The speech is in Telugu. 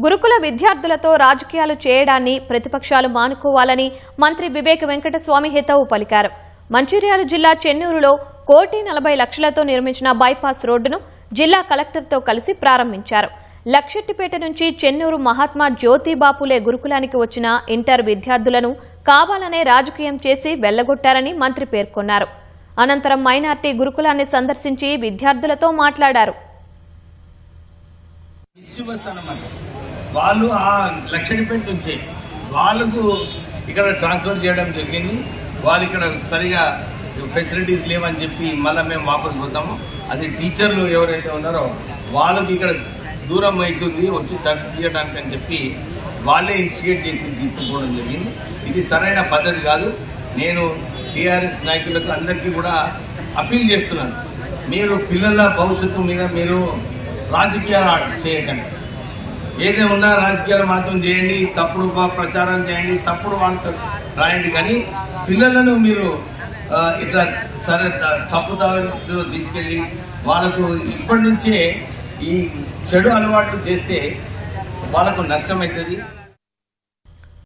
గురుకుల విద్యార్థులతో రాజకీయాలు చేయడాన్ని ప్రతిపక్షాలు మానుకోవాలని మంత్రి బిబేక వెంకటస్వామి హితవు పలికారు. మంచిర్యాల జిల్లా చెన్నూరులో 1,40,00,000తో నిర్మించిన బైపాస్ రోడ్డును జిల్లా కలెక్టర్తో కలిసి ప్రారంభించారు. లక్షెట్టిపేట నుంచి చెన్నూరు మహాత్మా జ్యోతిబాపులే గురుకులానికి వచ్చిన ఇంటర్ విద్యార్థులను కావాలనే రాజకీయం చేసి వెళ్లగొట్టారని మంత్రి పేర్కొన్నారు. అనంతరం మైనార్టీ గురుకులాన్ని సందర్శించి విద్యార్థులతో మాట్లాడారు. వాళ్ళు ఆ లక్షడిపేట నుంచి వాళ్ళకు ఇక్కడ ట్రాన్స్ఫర్ చేయడం జరిగింది. వాళ్ళు ఇక్కడ సరిగా ఫెసిలిటీస్ లేవని చెప్పి మళ్ళీ మేము వాపసు పోతాము. అది టీచర్లు ఎవరైతే ఉన్నారో వాళ్ళకి ఇక్కడ దూరం అవుతుంది వచ్చి చదివించడానికి అని చెప్పి వాళ్ళే ఇన్స్టిగేట్ చేసి తీసుకుపోవడం జరిగింది. ఇది సరైన పద్ధతి కాదు. నేను టీఆర్ఎస్ నాయకులకు అందరికీ కూడా అప్పీల్ చేస్తున్నాను, మీరు పిల్లల భవిష్యత్తు మీద మీరు రాజకీయాలు చేయకండి. ఏదైనా ఉన్నా రాజకీయాలు మాత్రం చేయండి, తప్పుడు ప్రచారం చేయండి, తప్పుడు వాళ్ళతో రాయండి. కానీ పిల్లలను మీరు ఇట్లా సరే తప్పుదారులు తీసుకెళ్లి వాళ్ళకు ఇప్పటి నుంచే ఈ చెడు అలవాట్లు చేస్తే వాళ్ళకు నష్టమవుతుంది.